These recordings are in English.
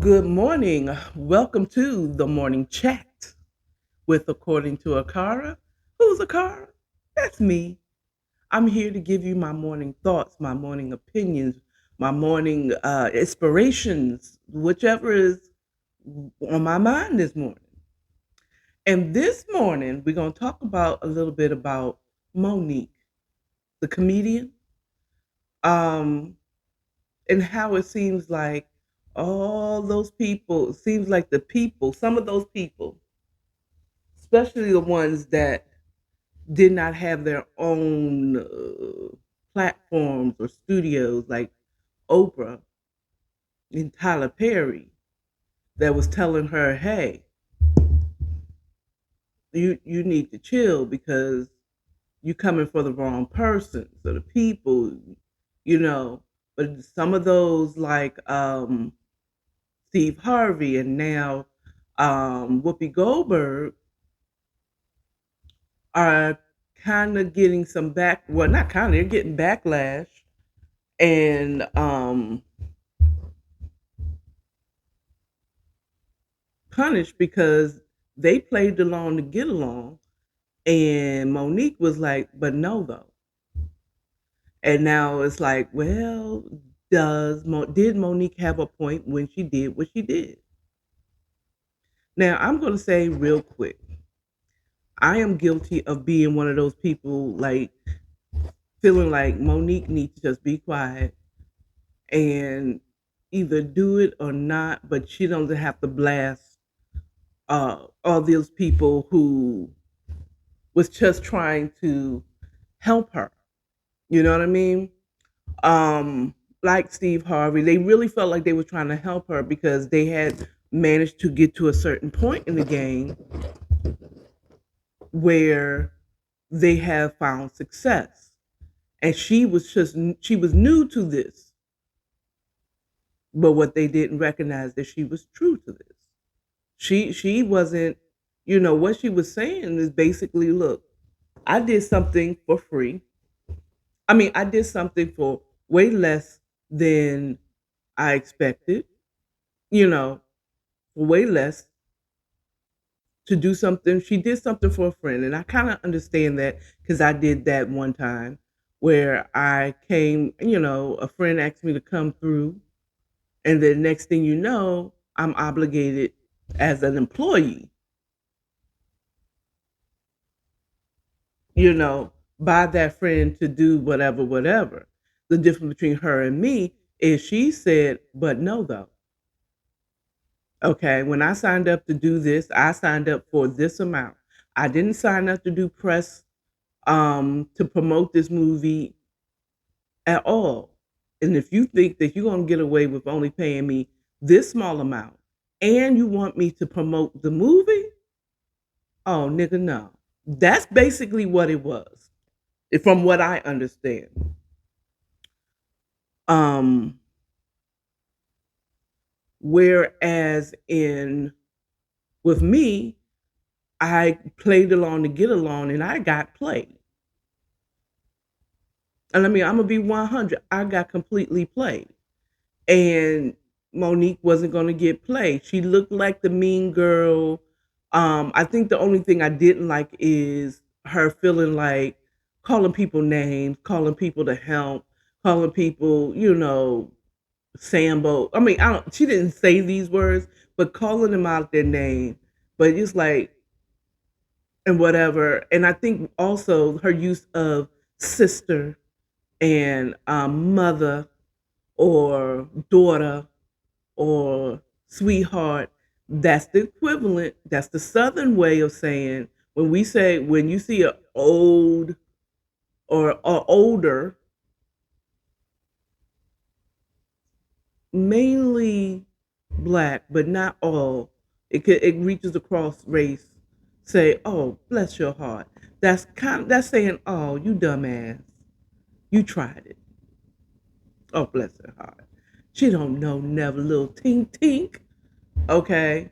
Good morning. Welcome to the morning chat with According to Akara. Who's Akara? That's me. I'm here to give you my morning thoughts, my morning opinions, my morning inspirations, whichever is on my mind this morning. And this morning, we're going to talk about a little bit about Monique, the comedian, um, and how it seems like all those people, it seems like some of those people, especially the ones that did not have their own platforms or studios like Oprah and Tyler Perry, that was telling her, "Hey, you need to chill because you coming for the wrong person." So the people, you know, but some of those like Steve Harvey and now Whoopi Goldberg are kind of getting some well, not kind of, they're getting backlash and punished because they played along to get along. And Monique was like, but no, though. And now it's like, well, did Monique have a point when she did what she did? Now, I'm going to say real quick, I am guilty of being one of those people like feeling like Monique needs to just be quiet and either do it or not, but she doesn't have to blast all those people who was just trying to help her. You know what I mean? Like Steve Harvey, they really felt like they were trying to help her because they had managed to get to a certain point in the game where they have found success. And she was new to this, but what they didn't recognize that she was true to this. She wasn't, what she was saying is basically, look, I did something for free. I mean, I did something for way less than I expected, you know, for way less to do something. She did something for a friend. And I kind of understand that because I did that one time where I came, a friend asked me to come through. And the next thing you know, I'm obligated as an employee, by that friend to do whatever, whatever. The difference between her and me is she said, but no, though. Okay, when I signed up to do this, I signed up for this amount. I didn't sign up to do press to promote this movie at all. And if you think that you're going to get away with only paying me this small amount and you want me to promote the movie, oh, nigga, no. That's basically what it was, from what I understand. Um, Whereas with me, I played along to get along and I got played. And I mean, I'm gonna be 100. I got completely played. And Monique wasn't gonna get played. She looked like the mean girl. I think the only thing I didn't like is her feeling like calling people names, calling people to help, calling people, Sambo. I mean, I don't. She didn't say these words, but calling them out their name. But it's like and whatever. And I think also her use of sister and mother or daughter or sweetheart. That's the equivalent. That's the Southern way of saying when you see a old or older, mainly black, but not all. It reaches across race. Say, oh, bless your heart. That's saying, oh, you dumbass, you tried it. Oh, bless her heart. She don't know never little tink tink. Okay,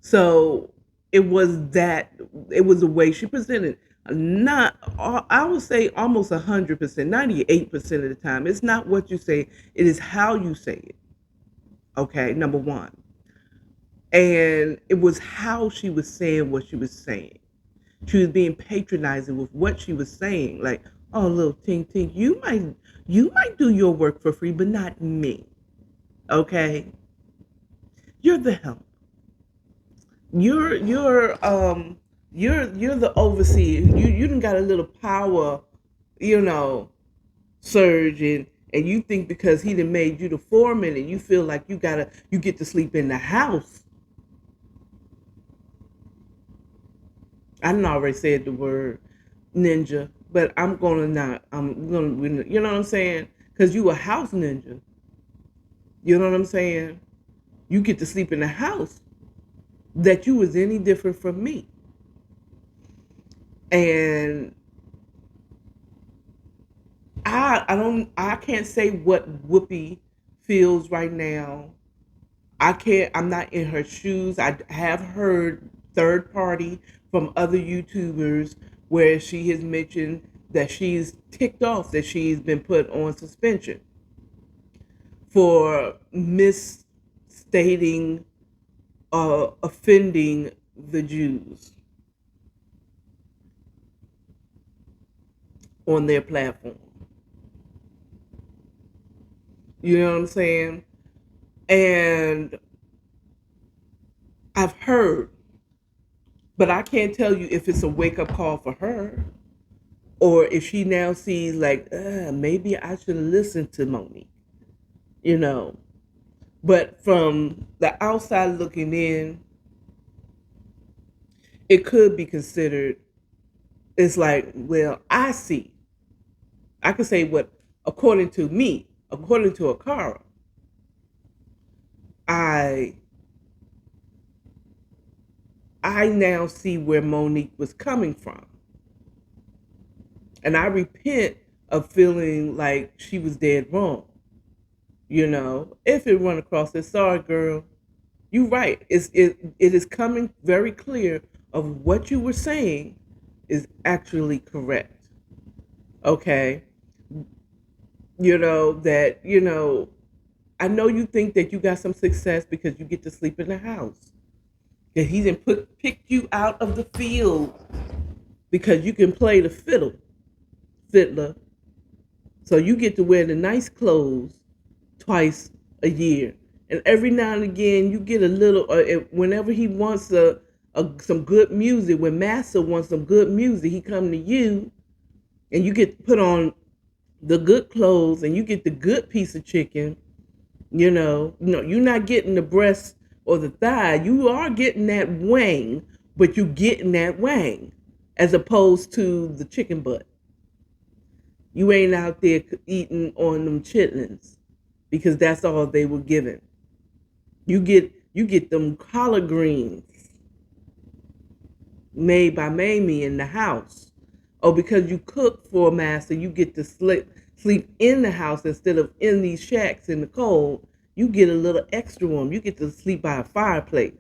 so it was that. It was the way she presented. Not, I would say almost 100%, 98% of the time. It's not what you say; it is how you say it. Okay, number one. And it was how she was saying what she was saying. She was being patronizing with what she was saying. Like, oh, little tink tink, you might do your work for free, but not me. Okay, you're the help. You're the overseer. You done got a little power, you know, surge, and you think because he done made you the foreman and you feel like you get to sleep in the house. I done already said the word ninja, but I'm gonna not. I'm gonna, you know what I'm saying? Because you a house ninja. You know what I'm saying? You get to sleep in the house that you was any different from me. And I can't say what Whoopi feels right now. I'm not in her shoes. I have heard third party from other YouTubers where she has mentioned that she's ticked off that she's been put on suspension for misstating, offending the Jews on their platform. You know what I'm saying? And I've heard, but I can't tell you if it's a wake up call for her or if she now sees like, maybe I should listen to Monique, you know. But from the outside looking in, it could be considered. It's like, well, I could say what, according to me, according to Akara, I I now see where Monique was coming from. And I repent of feeling like she was dead wrong. You know, if it run across this, sorry girl, you right. It is coming very clear of what you were saying is actually correct. Okay. I know you think that you got some success because you get to sleep in the house. That he didn't pick you out of the field because you can play the fiddler. So you get to wear the nice clothes twice a year. And every now and again, you get a little, whenever he wants some good music, when Master wants some good music, he come to you and you get put on the good clothes and you get the good piece of chicken. No, you're not getting the breast or the thigh. You are getting that wang, but you getting that wang as opposed to the chicken butt. You ain't out there eating on them chitlins because that's all they were given. You get them collard greens made by Mamie in the house. Or because you cook for a master, you get to sleep in the house instead of in these shacks in the cold. You get a little extra warm. You get to sleep by a fireplace.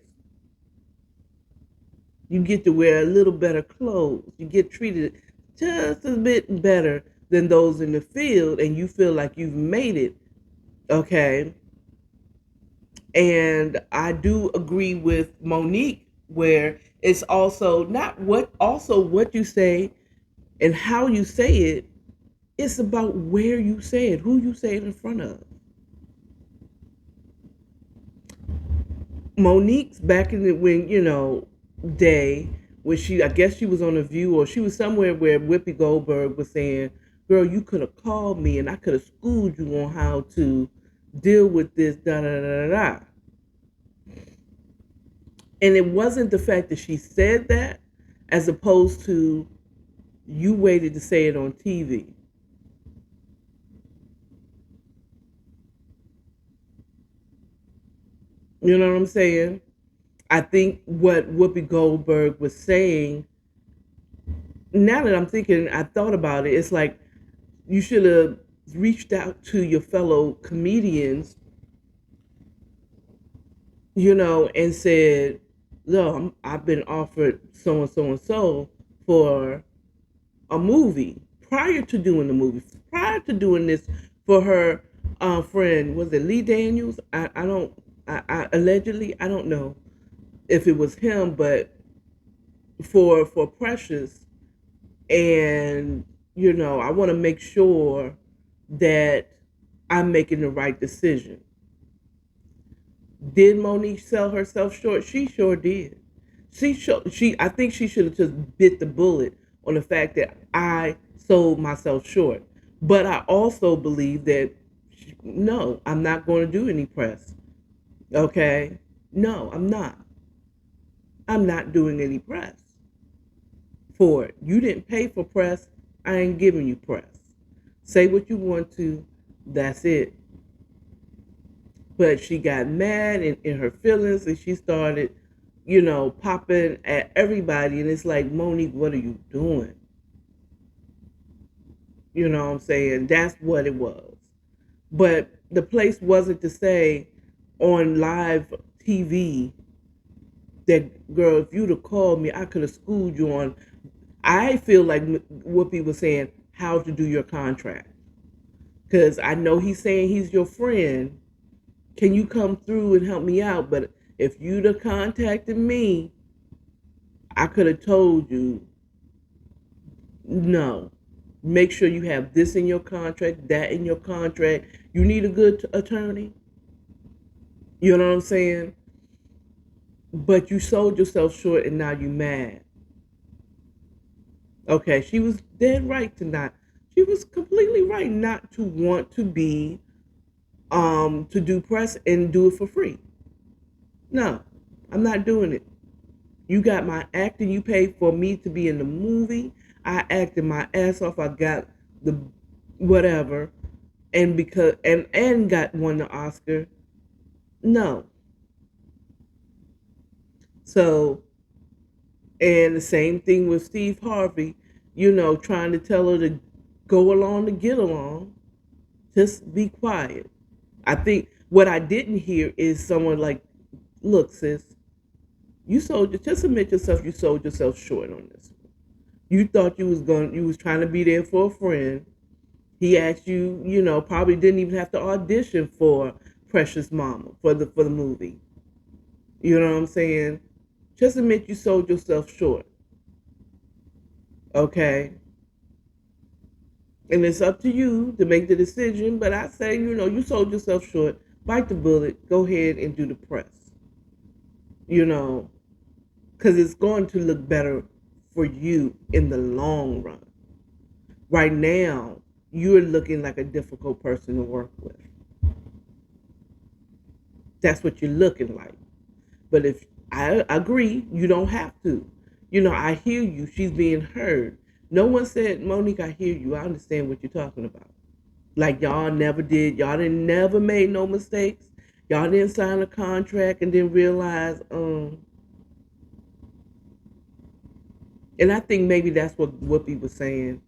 You get to wear a little better clothes. You get treated just a bit better than those in the field, and you feel like you've made it. Okay. And I do agree with Monique where it's also not what you say and how you say it. It's about where you say it, who you say it in front of. Monique's back in the day when I guess she was on a View or she was somewhere where Whoopi Goldberg was saying, "Girl, you could have called me and I could have schooled you on how to deal with this." Da da da da da. And it wasn't the fact that she said that, as opposed to you waited to say it on TV. You know what I'm saying? I think what Whoopi Goldberg was saying, now that I'm thinking, I thought about it, it's like you should have reached out to your fellow comedians, and said, "Look, I've been offered so and so and so for a movie," prior to doing the movie, prior to doing this for her friend, was it Lee Daniels? I don't, allegedly, I don't know if it was him, but for Precious, and I want to make sure that I'm making the right decision. Did Monique sell herself short? She sure did. I think she should have just bit the bullet on the fact that I sold myself short. But I also believe that no, I'm not going to do any press. Okay? No, I'm not. I'm not doing any press for it. You didn't pay for press. I ain't giving you press. Say what you want to. That's it. But she got mad in her feelings, and she started, popping at everybody. And it's like, Monique, what are you doing? You know what I'm saying? That's what it was. But the place wasn't to say on live TV that, girl, if you'd have called me, I could have schooled you on. I feel like Whoopi was saying how to do your contract. Because I know he's saying he's your friend. Can you come through and help me out? But if you'd have contacted me, I could have told you, no. Make sure you have this in your contract, that in your contract. You need a good attorney. You know what I'm saying? But you sold yourself short and now you mad. Okay, she was dead right to not. She was completely right not to want to be to do press and do it for free. No, I'm not doing it. You got my acting. You paid for me to be in the movie. I acted my ass off. I got the whatever, and because and got won the Oscar. No. So, and the same thing with Steve Harvey. Trying to tell her to go along to get along. Just be quiet. I think what I didn't hear is someone like, look, sis, just admit yourself, you sold yourself short on this. You thought you was trying to be there for a friend. He asked you, probably didn't even have to audition for Precious Mama for the movie. You know what I'm saying? Just admit you sold yourself short. Okay? And it's up to you to make the decision, but I say, you sold yourself short. Bite the bullet. Go ahead and do the press. You know, because it's going to look better for you in the long run. Right now, you're looking like a difficult person to work with. That's what you're looking like. But if I agree, you don't have to. I hear you. She's being heard. No one said, Monique, I hear you. I understand what you're talking about. Like y'all never did. Y'all didn't never made no mistakes. Y'all didn't sign a contract and then realize, and I think maybe that's what Whoopi was saying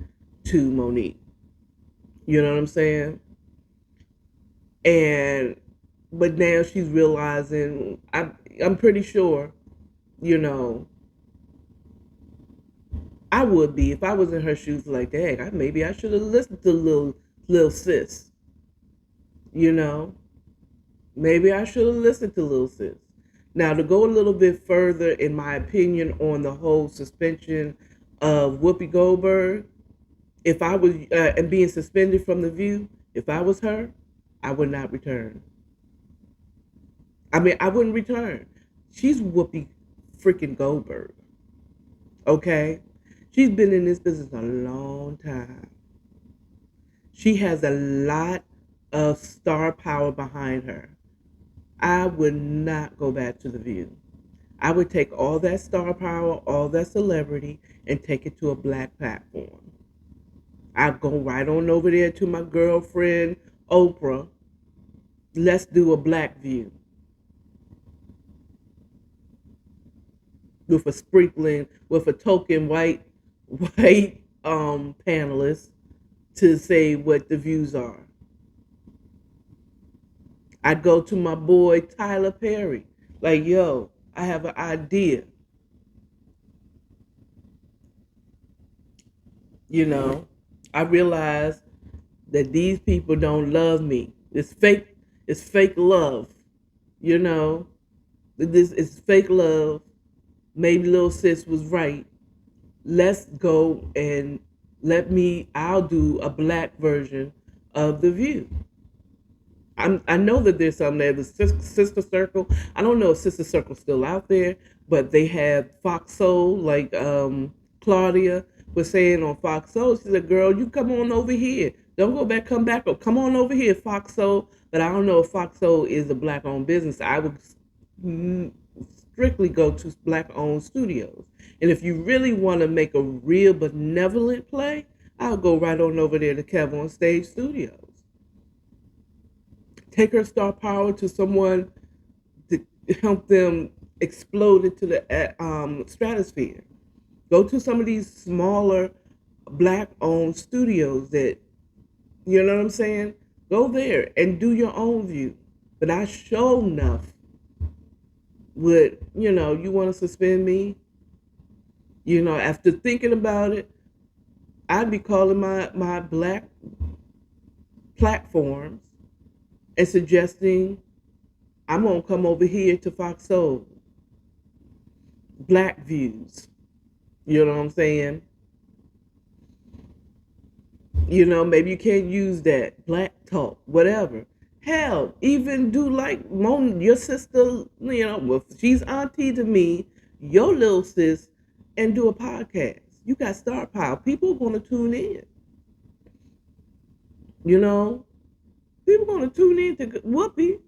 to Monique. You know what I'm saying? And but now she's realizing I'm pretty sure, you know, I would be if I was in her shoes like that. Maybe I should have listened to little sis. You know, maybe I should have listened to little sis. Now to go a little bit further, in my opinion, on the whole suspension of Whoopi Goldberg, if I was and being suspended from the View, if I was her, I would not return. I mean, I wouldn't return. She's Whoopi freaking Goldberg. Okay, she's been in this business a long time. She has a lot of star power behind her. I would not go back to the View. I would take all that star power, all that celebrity, and take it to a black platform. I'd go right on over there to my girlfriend Oprah. Let's do a black View with a sprinkling, with a token white panelist to say what the views are. I'd go to my boy Tyler Perry, like, yo, I have an idea. You know, I realize that these people don't love me. It's fake. It's fake love. You know, this is fake love. Maybe little sis was right. Let's go and I'll do a black version of The View. I know that there's some there. The Sister Circle. I don't know if Sister Circle's still out there, but they have Fox Soul, like Claudia was saying on Fox Soul. She said, "Girl, you come on over here. Don't go back. Come back. Or come on over here, Fox Soul." But I don't know if Fox Soul is a black-owned business. I would mm, strictly go to black-owned studios. And if you really want to make a real benevolent play, I'll go right on over there to Kev on Stage Studios. Take her star power to someone to help them explode into the stratosphere. Go to some of these smaller black-owned studios that, you know what I'm saying? Go there and do your own view. But I sure enough would, you want to suspend me? After thinking about it, I'd be calling my black platforms and suggesting I'm gonna come over here to Fox Soul. Black views. You know what I'm saying? Maybe you can't use that. Black talk, whatever. Hell, even do like your sister, well, she's auntie to me, your little sis, and do a podcast. You got star power. People are gonna tune in. People are gonna tune in to Whoopi.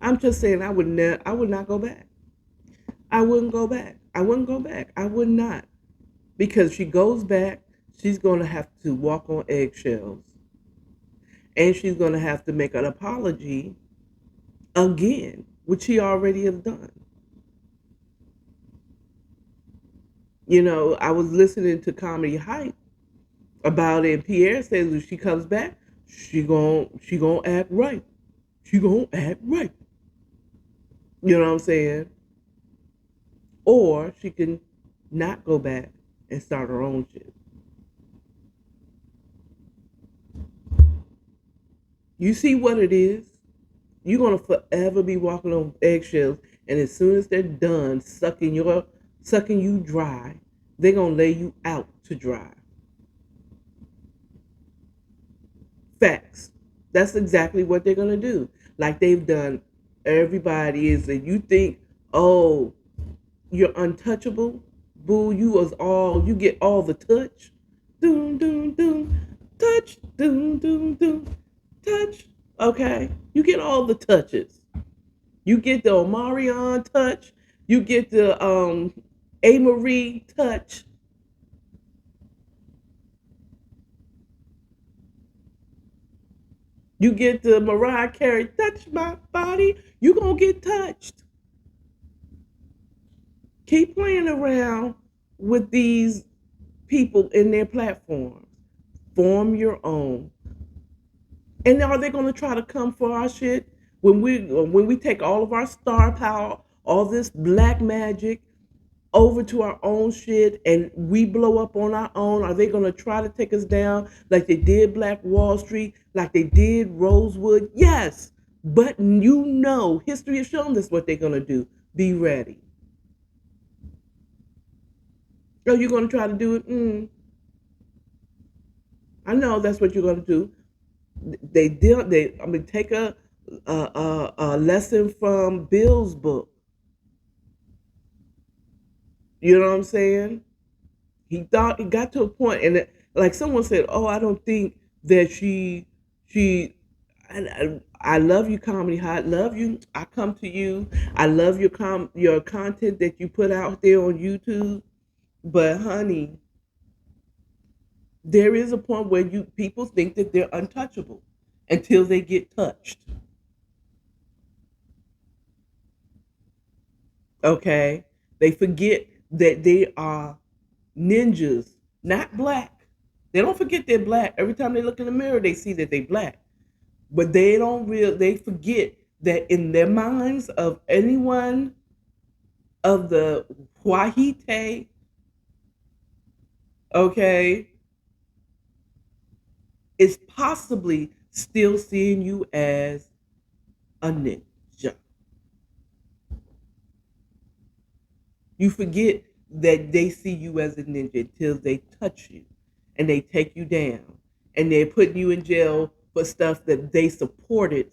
I'm just saying I would not go back. I wouldn't go back. I wouldn't go back. I would not. Because she goes back, she's going to have to walk on eggshells. And she's going to have to make an apology again, which she already has done. I was listening to Comedy Hype about it, and Pierre says if she comes back, she gon' act right. She gon' act right. You know what I'm saying? Or she can not go back and start her own shit. You see what it is? You're gonna forever be walking on eggshells, and as soon as they're done sucking you dry, they're gonna lay you out to dry. Facts. That's exactly what they're gonna do. Like they've done everybody is that you think, oh, you're untouchable. Boo, you get all the touch. Doom, doom, doom. Touch, doom, doom, doom. Touch. Okay. You get all the touches. You get the Omarion touch. You get the A. Marie touch. You get the Mariah Carey touch my body. You gonna get touched. Keep playing around with these people in their platforms. Form your own. And are they going to try to come for our shit when we take all of our star power, all this black magic over to our own shit and we blow up on our own? Are they going to try to take us down like they did Black Wall Street, like they did Rosewood? Yes. But history has shown us what they're going to do. Be ready. Are you going to try to do it? I know that's what you're going to do. Take a lesson from Bill's book. You know what I'm saying? He thought it got to a point, and like someone said, "Oh, I don't think that she." I love you, Comedy Hot. Love you. I come to you. I love your content that you put out there on YouTube. But honey, there is a point where people think that they're untouchable until they get touched. Okay? They forget that they are ninjas, not black. They don't forget they're black. Every time they look in the mirror, they see that they're black. But they forget that in their minds of anyone of the Wahite, okay, is possibly still seeing you as a ninja. You forget that they see you as a ninja until they touch you and they take you down and they're putting you in jail for stuff that they supported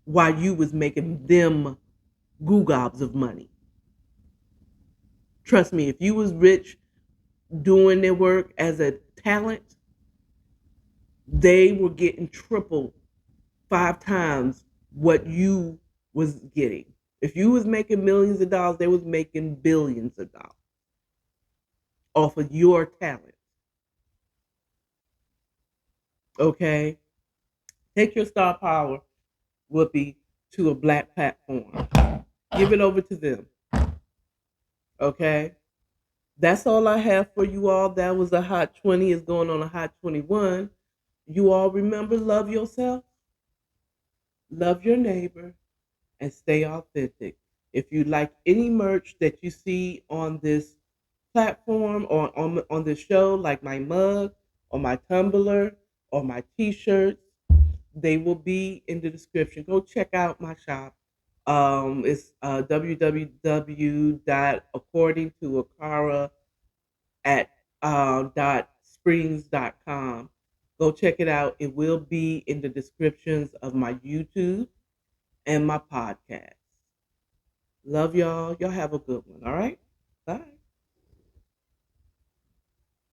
while you was making them goo-gobs of money. Trust me, if you was rich doing their work as a talent, they were getting triple, 5 times what you was getting. If you was making millions of dollars, they was making billions of dollars off of your talent. Okay? Take your star power, Whoopi, to a black platform. Give it over to them. Okay? That's all I have for you all. That was a hot 20. Is going on a hot 21. You all remember, love yourself, love your neighbor, and stay authentic. If you like any merch that you see on this platform or on this show, like my mug or my tumbler or my t-shirts, they will be in the description. Go check out my shop. It's www to Akara at .springs.com. Go check it out. It will be in the descriptions of my YouTube and my podcast. Love y'all. Y'all have a good one. All right. Bye.